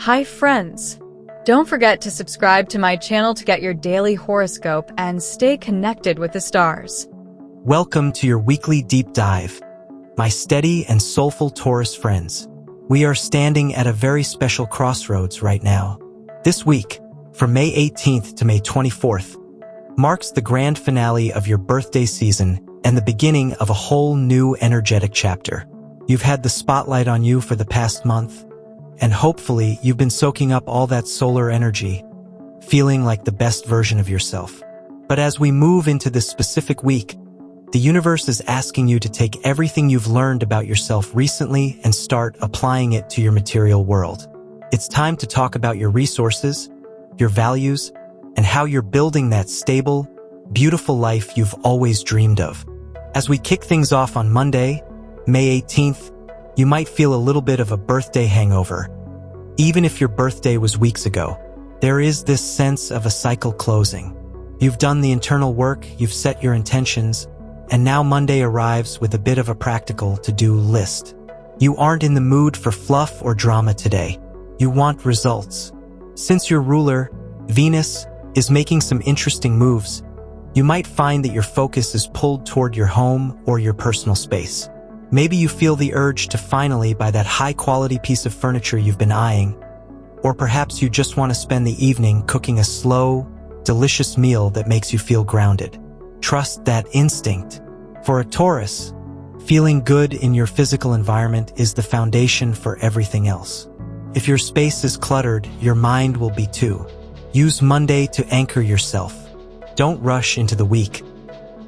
Hi friends! Don't forget to subscribe to my channel to get your daily horoscope and stay connected with the stars. Welcome to your weekly deep dive, my steady and soulful Taurus friends. We are standing at a very special crossroads right now. This week, from May 18th to May 24th, marks the grand finale of your birthday season and the beginning of a whole new energetic chapter. You've had the spotlight on you for the past month, and hopefully you've been soaking up all that solar energy, feeling like the best version of yourself. But as we move into this specific week, the universe is asking you to take everything you've learned about yourself recently and start applying it to your material world. It's time to talk about your resources, your values, and how you're building that stable, beautiful life you've always dreamed of. As we kick things off on Monday, May 18th, you might feel a little bit of a birthday hangover. Even if your birthday was weeks ago, there is this sense of a cycle closing. You've done the internal work, you've set your intentions, and now Monday arrives with a bit of a practical to-do list. You aren't in the mood for fluff or drama today. You want results. Since your ruler, Venus, is making some interesting moves, you might find that your focus is pulled toward your home or your personal space. Maybe you feel the urge to finally buy that high-quality piece of furniture you've been eyeing, or perhaps you just want to spend the evening cooking a slow, delicious meal that makes you feel grounded. Trust that instinct. For a Taurus, feeling good in your physical environment is the foundation for everything else. If your space is cluttered, your mind will be too. Use Monday to anchor yourself. Don't rush into the week.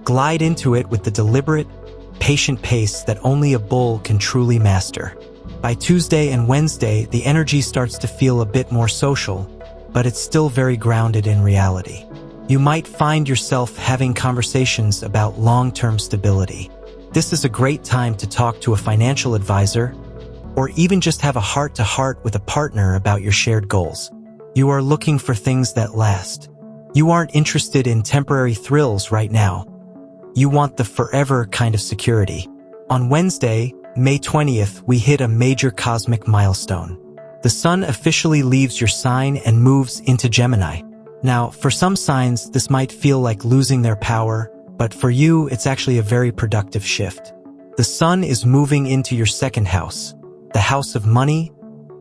Glide into it with the deliberate, patient pace that only a bull can truly master. By Tuesday and Wednesday, the energy starts to feel a bit more social, but it's still very grounded in reality. You might find yourself having conversations about long-term stability. This is a great time to talk to a financial advisor, or even just have a heart-to-heart with a partner about your shared goals. You are looking for things that last. You aren't interested in temporary thrills right now. You want the forever kind of security. On Wednesday, May 20th, we hit a major cosmic milestone. The sun officially leaves your sign and moves into Gemini. Now, for some signs, this might feel like losing their power, but for you, it's actually a very productive shift. The sun is moving into your second house, the house of money,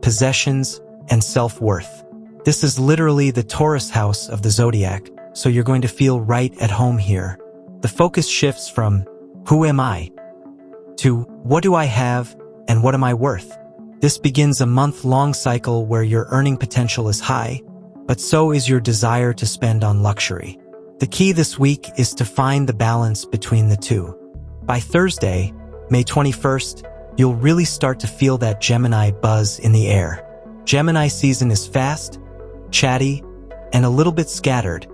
possessions, and self-worth. This is literally the Taurus house of the Zodiac, so you're going to feel right at home here. The focus shifts from, who am I, to, what do I have, and what am I worth? This begins a month-long cycle where your earning potential is high, but so is your desire to spend on luxury. The key this week is to find the balance between the two. By Thursday, May 21st, you'll really start to feel that Gemini buzz in the air. Gemini season is fast, chatty, and a little bit scattered,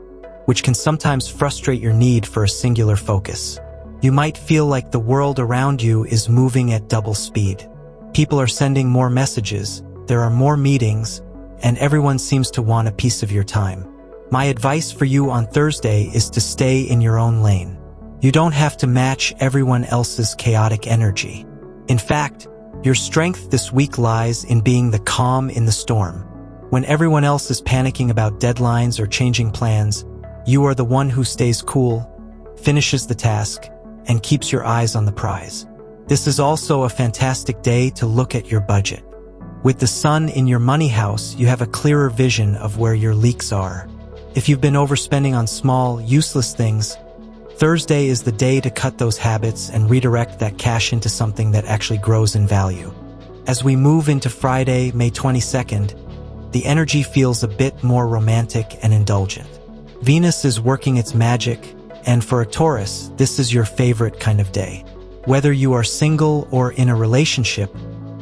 which can sometimes frustrate your need for a singular focus. You might feel like the world around you is moving at double speed. People are sending more messages, there are more meetings, and everyone seems to want a piece of your time. My advice for you on Thursday is to stay in your own lane. You don't have to match everyone else's chaotic energy. In fact, your strength this week lies in being the calm in the storm. When everyone else is panicking about deadlines or changing plans, you are the one who stays cool, finishes the task, and keeps your eyes on the prize. This is also a fantastic day to look at your budget. With the sun in your money house, you have a clearer vision of where your leaks are. If you've been overspending on small, useless things, Thursday is the day to cut those habits and redirect that cash into something that actually grows in value. As we move into Friday, May 22nd, the energy feels a bit more romantic and indulgent. Venus is working its magic, and for a Taurus, this is your favorite kind of day. Whether you are single or in a relationship,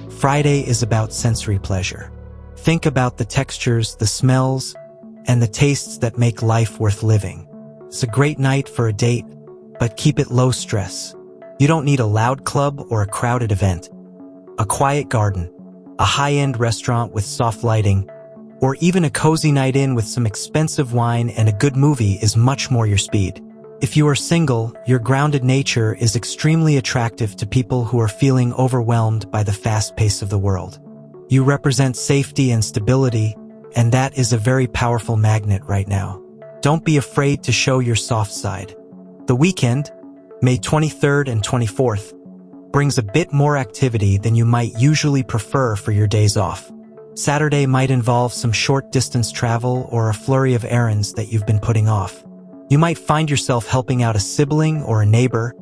Friday is about sensory pleasure. Think about the textures, the smells, and the tastes that make life worth living. It's a great night for a date, but keep it low stress. You don't need a loud club or a crowded event. A quiet garden, a high-end restaurant with soft lighting, or even a cozy night in with some expensive wine and a good movie is much more your speed. If you are single, your grounded nature is extremely attractive to people who are feeling overwhelmed by the fast pace of the world. You represent safety and stability, and that is a very powerful magnet right now. Don't be afraid to show your soft side. The weekend, May 23rd and 24th, brings a bit more activity than you might usually prefer for your days off. Saturday might involve some short-distance travel or a flurry of errands that you've been putting off. You might find yourself helping out a sibling or a neighbor,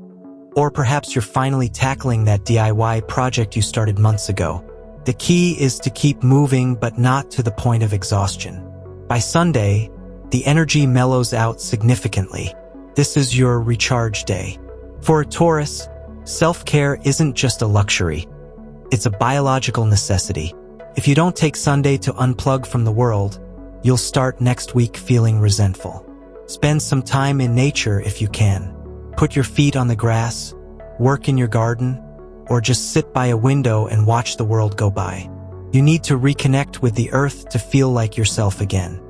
or perhaps you're finally tackling that DIY project you started months ago. The key is to keep moving, but not to the point of exhaustion. By Sunday, the energy mellows out significantly. This is your recharge day. For a Taurus, self-care isn't just a luxury. It's a biological necessity. If you don't take Sunday to unplug from the world, you'll start next week feeling resentful. Spend some time in nature if you can. Put your feet on the grass, work in your garden, or just sit by a window and watch the world go by. You need to reconnect with the earth to feel like yourself again.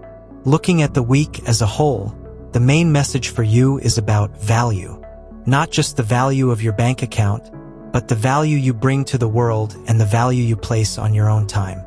Looking at the week as a whole, the main message for you is about value. Not just the value of your bank account, but the value you bring to the world and the value you place on your own time.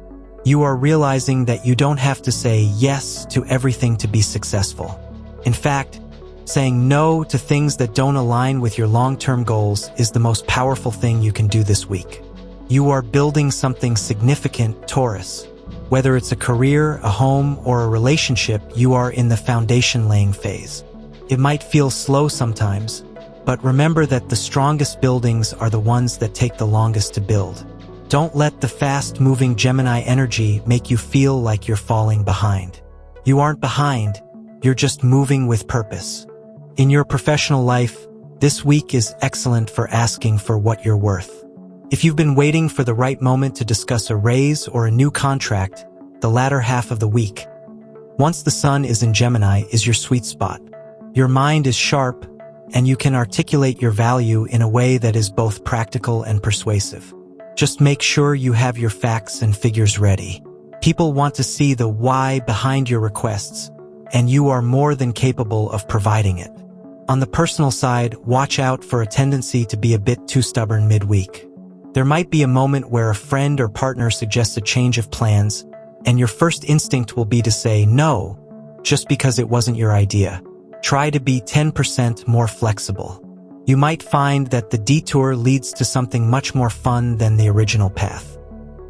You are realizing that you don't have to say yes to everything to be successful. In fact, saying no to things that don't align with your long-term goals is the most powerful thing you can do this week. You are building something significant, Taurus. Whether it's a career, a home, or a relationship, you are in the foundation-laying phase. It might feel slow sometimes, but remember that the strongest buildings are the ones that take the longest to build. Don't let the fast-moving Gemini energy make you feel like you're falling behind. You aren't behind, you're just moving with purpose. In your professional life, this week is excellent for asking for what you're worth. If you've been waiting for the right moment to discuss a raise or a new contract, the latter half of the week, once the sun is in Gemini, is your sweet spot. Your mind is sharp, and you can articulate your value in a way that is both practical and persuasive. Just make sure you have your facts and figures ready. People want to see the why behind your requests, and you are more than capable of providing it. On the personal side, watch out for a tendency to be a bit too stubborn midweek. There might be a moment where a friend or partner suggests a change of plans, and your first instinct will be to say no, just because it wasn't your idea. Try to be 10% more flexible. You might find that the detour leads to something much more fun than the original path.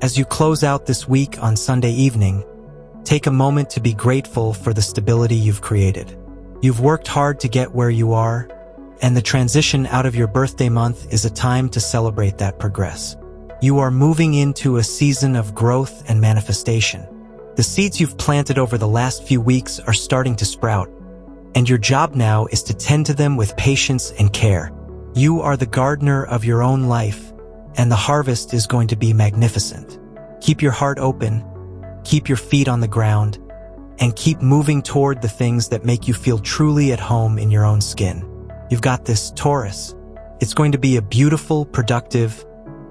As you close out this week on Sunday evening, take a moment to be grateful for the stability you've created. You've worked hard to get where you are, and the transition out of your birthday month is a time to celebrate that progress. You are moving into a season of growth and manifestation. The seeds you've planted over the last few weeks are starting to sprout, and your job now is to tend to them with patience and care. You are the gardener of your own life, and the harvest is going to be magnificent. Keep your heart open, keep your feet on the ground, and keep moving toward the things that make you feel truly at home in your own skin. You've got this, Taurus. It's going to be a beautiful, productive,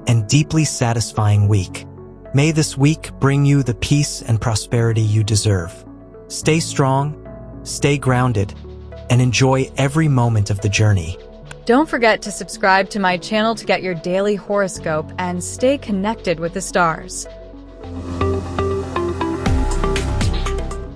and deeply satisfying week. May this week bring you the peace and prosperity you deserve. Stay strong, stay grounded, and enjoy every moment of the journey. Don't forget to subscribe to my channel to get your daily horoscope and stay connected with the stars.